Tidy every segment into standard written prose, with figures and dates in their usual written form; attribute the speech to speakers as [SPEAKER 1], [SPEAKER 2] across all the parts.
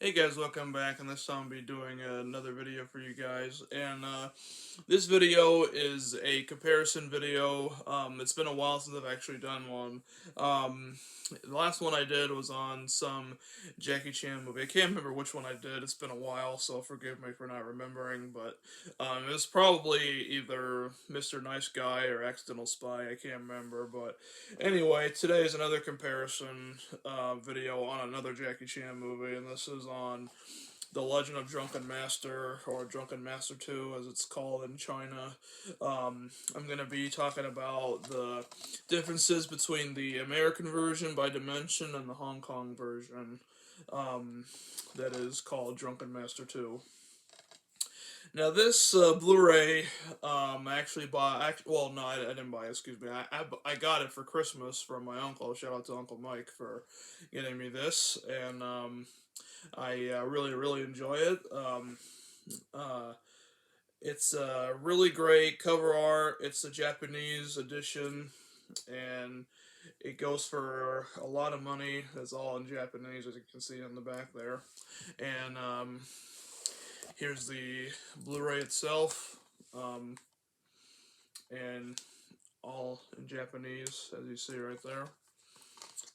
[SPEAKER 1] Hey guys, welcome back, and this time I'll be doing another video for you guys, and this video is a comparison video. It's been a while since I've actually done one. The last one I did was on some Jackie Chan movie. I can't remember which one I did, it's been a while, so forgive me for not remembering, but it was probably either Mr. Nice Guy or Accidental Spy, I can't remember, but anyway, today is another comparison video on another Jackie Chan movie, and this is on The Legend of Drunken Master, or Drunken Master 2, as it's called in China. I'm going to be talking about the differences between the American version by Dimension and the Hong Kong version um, that is called Drunken Master 2. Now this Blu-ray, I actually bought. Well, no, I didn't buy it. Excuse me. I got it for Christmas from my uncle. Shout out to Uncle Mike for getting me this, and I really enjoy it. Uh, it's really great cover art. It's the Japanese edition, and it goes for a lot of money. It's all in Japanese, as you can see on the back there, and here's the Blu-ray itself, and all in Japanese, as you see right there.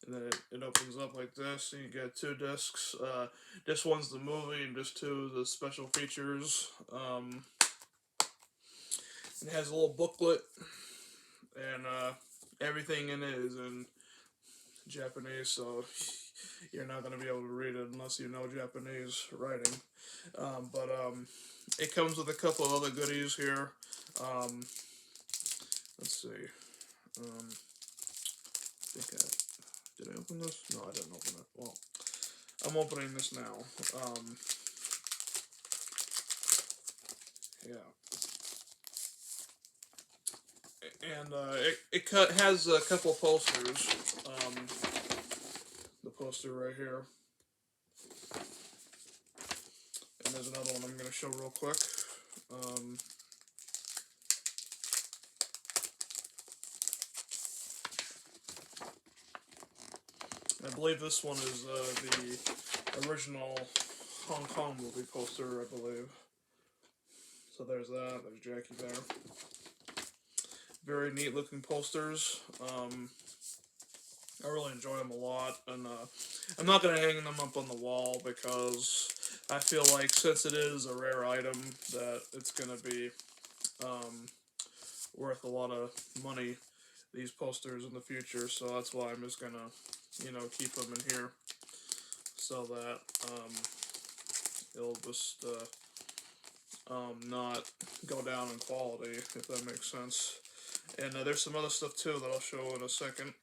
[SPEAKER 1] And then it opens up like this, and you get two discs. This one's the movie, and this two the special features. It has a little booklet, and everything in it is in Japanese, so you're not going to be able to read it unless you know Japanese writing. But it comes with a couple of other goodies here. Um, let's see. I think did I open this? No, I didn't open it. Well, I'm opening this now. Yeah. And it has a couple posters. The poster right here. And there's another one I'm going to show real quick. I believe this one is the original Hong Kong movie poster, I believe. So there's that. There's Jackie there. Very neat looking posters. I really enjoy them a lot, and I'm not going to hang them up on the wall because I feel like since it is a rare item that it's going to be worth a lot of money, these posters in the future, so that's why I'm just going to, keep them in here so that it'll just not go down in quality, if that makes sense. And there's some other stuff too that I'll show in a second.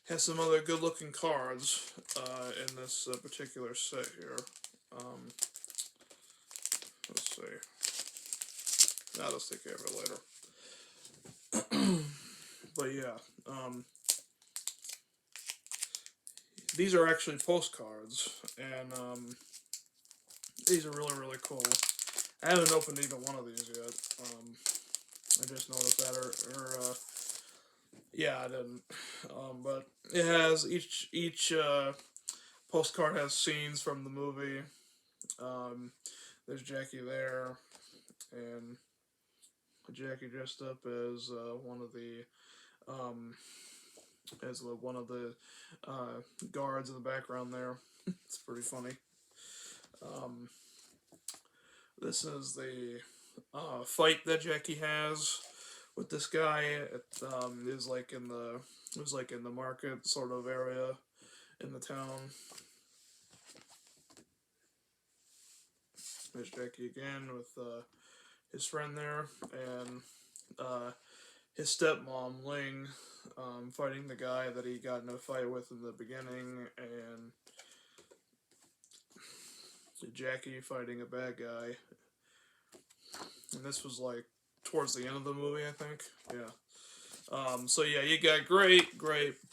[SPEAKER 1] Has some other good-looking cards in this particular set here. Let's see. Now let's take care of it later. But yeah, these are actually postcards, and these are really cool. I haven't opened even one of these yet. I just noticed that, yeah, I didn't. But it has each postcard has scenes from the movie. There's Jackie there, and Jackie dressed up as one of the guards in the background there. It's pretty funny. This is the fight that Jackie has with this guy. It is like in the it was like in the market sort of area in the town. There's Jackie again with his friend there, and his stepmom Ling fighting the guy that he got in a fight with in the beginning, and Jackie fighting a bad guy. And this was like towards the end of the movie, I think. Yeah. So yeah, you got great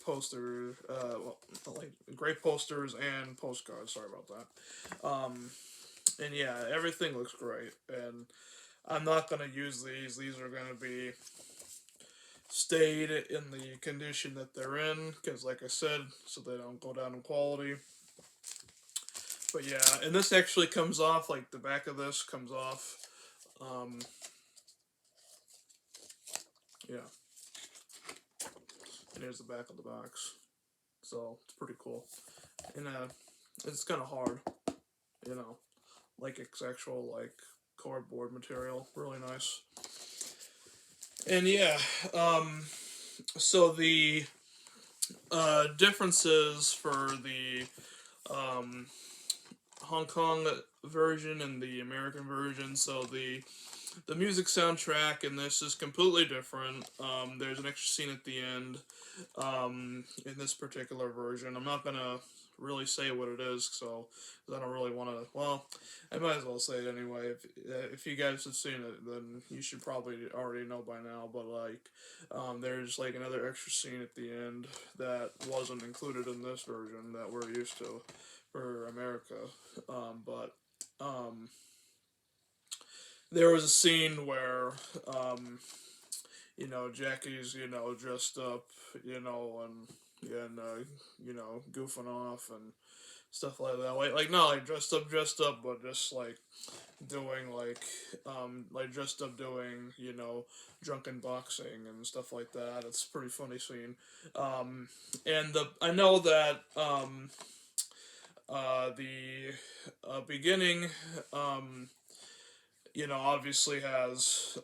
[SPEAKER 1] posters, great posters and postcards. Sorry about that. And yeah, everything looks great. And I'm not gonna use these. These are gonna be stayed in the condition that they're in, because like I said, so they don't go down in quality. But yeah, and this actually comes off, like the back of this comes off. Um, yeah, and here's the back of the box. So it's pretty cool. And it's kind of hard, you know, like it's actual like cardboard material, really nice. And yeah, so the differences for the um, Hong Kong version and the American version. So the music soundtrack in this is completely different. There's an extra scene at the end in this particular version. I'm not gonna really say what it is, so I don't really want to. Well, I might as well say it anyway. If you guys have seen it, then you should probably already know by now. But like, there's like another extra scene at the end that wasn't included in this version that we're used to for America. But there was a scene where Jackie's, dressed up, and goofing off and stuff like that. Like not like dressed up, but just like doing like dressed up doing, drunken boxing and stuff like that. It's a pretty funny scene. And I know that the beginning, obviously has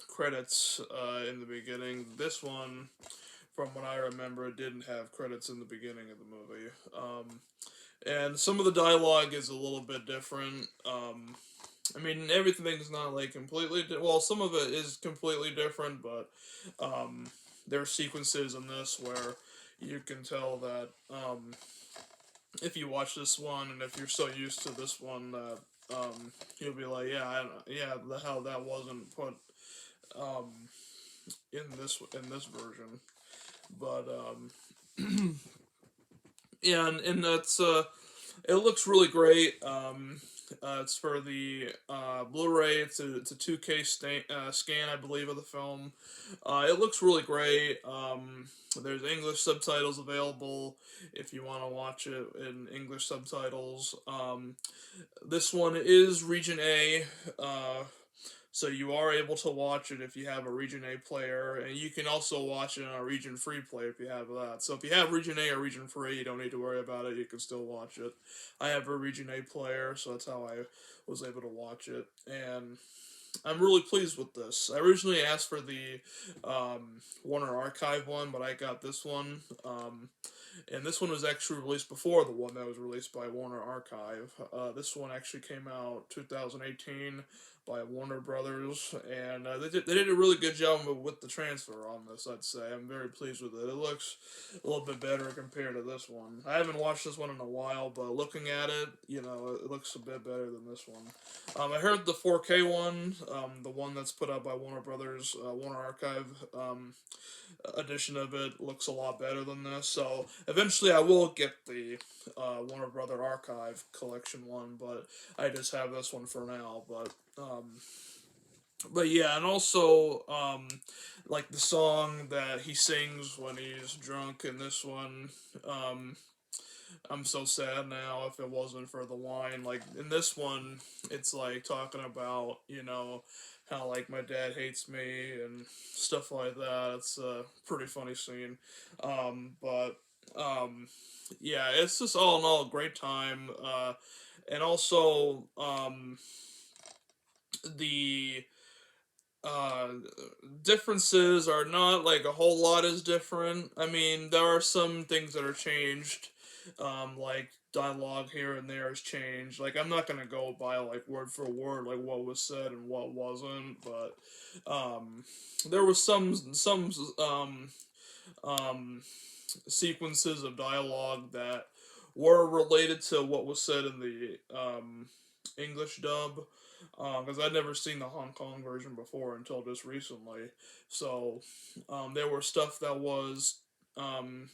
[SPEAKER 1] credits in the beginning. This one, from what I remember, didn't have credits in the beginning of the movie. And some of the dialogue is a little bit different. I mean, everything's not like completely. Well, some of it is completely different, but there are sequences in this where you can tell that if you watch this one and if you're so used to this one that you'll be like, yeah, the hell that wasn't put um, in this version, but yeah, and that's it looks really great. It's for the Blu-ray. It's a 2K scan, I believe, of the film. It looks really great. There's English subtitles available if you want to watch it in English subtitles. This one is Region A. So you are able to watch it if you have a Region A player, and you can also watch it on a Region Free player if you have that. So if you have Region A or Region Free, you don't need to worry about it. You can still watch it. I have a Region A player, so that's how I was able to watch it, and I'm really pleased with this. I originally asked for the Warner Archive one, but I got this one. And this one was actually released before the one that was released by Warner Archive. This one actually came out 2018 by Warner Brothers, and they did a really good job with the transfer on this, I'd say. I'm very pleased with it. It looks a little bit better compared to this one. I haven't watched this one in a while, but looking at it, it looks a bit better than this one. I heard the 4K one, the one that's put out by Warner Brothers, Warner Archive, edition of it looks a lot better than this. So eventually, I will get the Warner Brother Archive collection one, but I just have this one for now. But yeah, and also like the song that he sings when he's drunk in this one. I'm so sad now if it wasn't for the wine. Like in this one, it's like talking about, how like my dad hates me and stuff like that. It's a pretty funny scene. But yeah, it's just all in all a great time. And also the uh differences are not like a whole lot is different. I mean, there are some things that are changed, like dialogue here and there has changed. Like I'm not gonna go by like word for word like what was said and what wasn't, but there was some um sequences of dialogue that were related to what was said in the English dub, because I'd never seen the Hong Kong version before until just recently. So there were stuff that was um,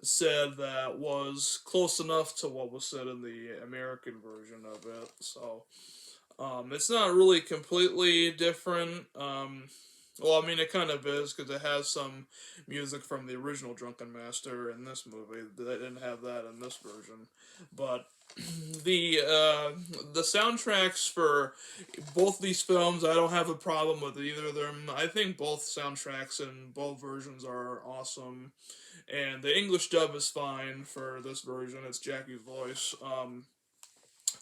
[SPEAKER 1] said that was close enough to what was said in the American version of it. So it's not really completely different. Well, I mean, it kind of is because it has some music from the original Drunken Master in this movie. They didn't have that in this version, but the soundtracks for both these films, I don't have a problem with either of them. I think both soundtracks in both versions are awesome, and the English dub is fine for this version. It's Jackie's voice.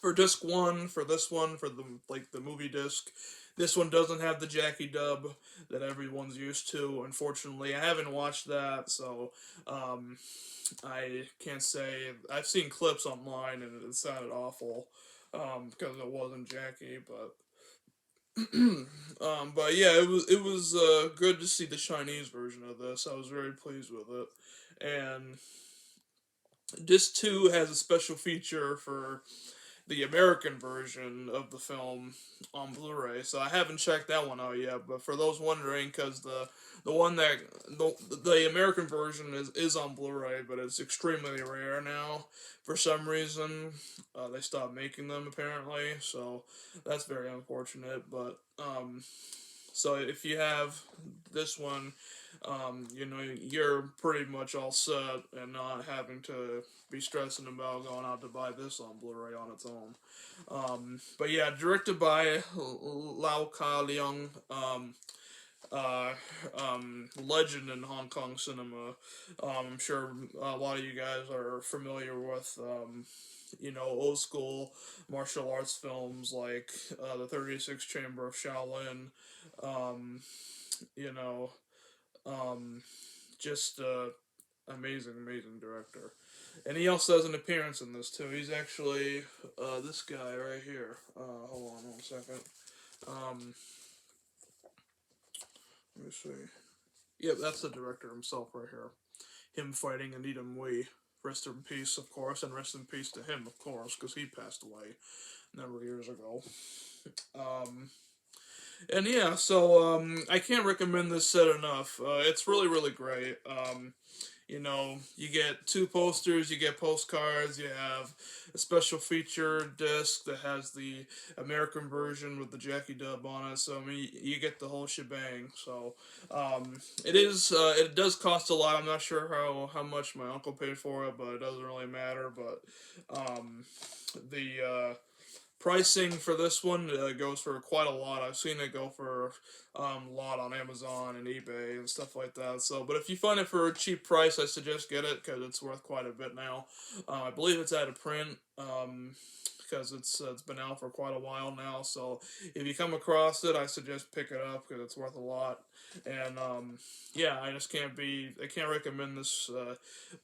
[SPEAKER 1] For disc one, for this one, for the movie disc, this one doesn't have the Jackie dub that everyone's used to. Unfortunately, I haven't watched that, so I can't say. I've seen clips online and it sounded awful because it wasn't Jackie, but. But yeah, it was good to see the Chinese version of this. I was very pleased with it, and disc two has a special feature for the American version of the film on Blu-ray. So I haven't checked that one out yet. But for those wondering, because the one that the American version is on Blu-ray, but it's extremely rare now. For some reason, they stopped making them apparently. So that's very unfortunate. But so if you have this one, you're pretty much all set and not having to be stressing about going out to buy this on Blu-ray on its own. But yeah, directed by Lau Ka Leung, uh, legend in Hong Kong cinema. I'm sure a lot of you guys are familiar with, old school martial arts films like the 36th Chamber of Shaolin. Um, you know, um, just amazing, amazing director. And he also has an appearance in this too. He's actually this guy right here. Hold on one second. Um, Let me see. Yep, that's the director himself right here. Him fighting Anita Mui. Rest in peace, of course, and rest in peace to him, of course, because he passed away a number of years ago. Um, and yeah, so I can't recommend this set enough. It's really, really great. You get two posters, you get postcards, you have a special feature disc that has the American version with the Jackie dub on it. So I mean, you get the whole shebang. So it does cost a lot. I'm not sure how much my uncle paid for it, but it doesn't really matter. But the pricing for this one goes for quite a lot. I've seen it go for a lot on Amazon and eBay and stuff like that. So, but if you find it for a cheap price, I suggest get it because it's worth quite a bit now. I believe it's out of print. Because it's been out for quite a while now, so if you come across it, I suggest pick it up because it's worth a lot. And yeah, I can't recommend this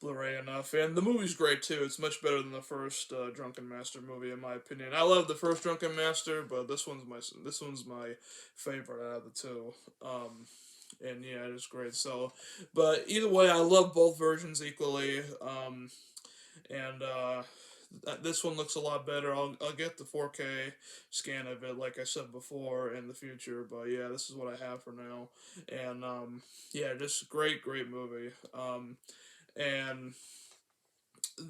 [SPEAKER 1] Blu-ray enough. And the movie's great too. It's much better than the first Drunken Master movie, in my opinion. I love the first Drunken Master, but this one's my favorite out of the two. And yeah, it's great. So, but either way, I love both versions equally. And this one looks a lot better. I'll get the 4K scan of it, like I said before, in the future. But yeah, this is what I have for now. And yeah, just great movie. And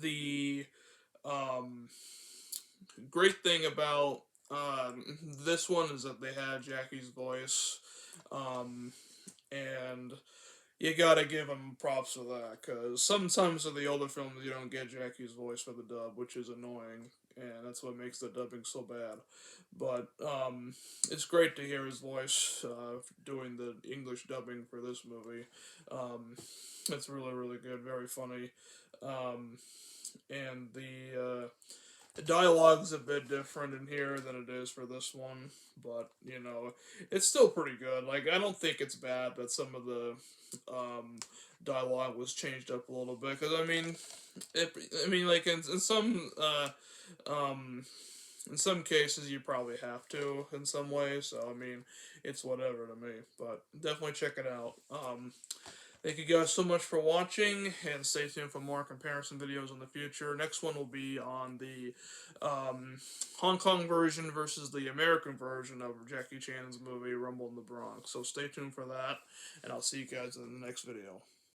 [SPEAKER 1] the um, great thing about this one is that they had Jackie's voice, um, and you gotta give them props for that because sometimes in the older films you don't get Jackie's voice for the dub, which is annoying, and that's what makes the dubbing so bad. But it's great to hear his voice doing the English dubbing for this movie. Um, it's really good, very funny, um, and the dialogue's a bit different in here than it is for this one, but it's still pretty good. Like I don't think it's bad that some of the dialogue was changed up a little bit because like um, in some cases you probably have to in some ways. So I mean, it's whatever to me, but definitely check it out. Thank you guys so much for watching, and stay tuned for more comparison videos in the future. Next one will be on the Hong Kong version versus the American version of Jackie Chan's movie Rumble in the Bronx. So stay tuned for that, and I'll see you guys in the next video.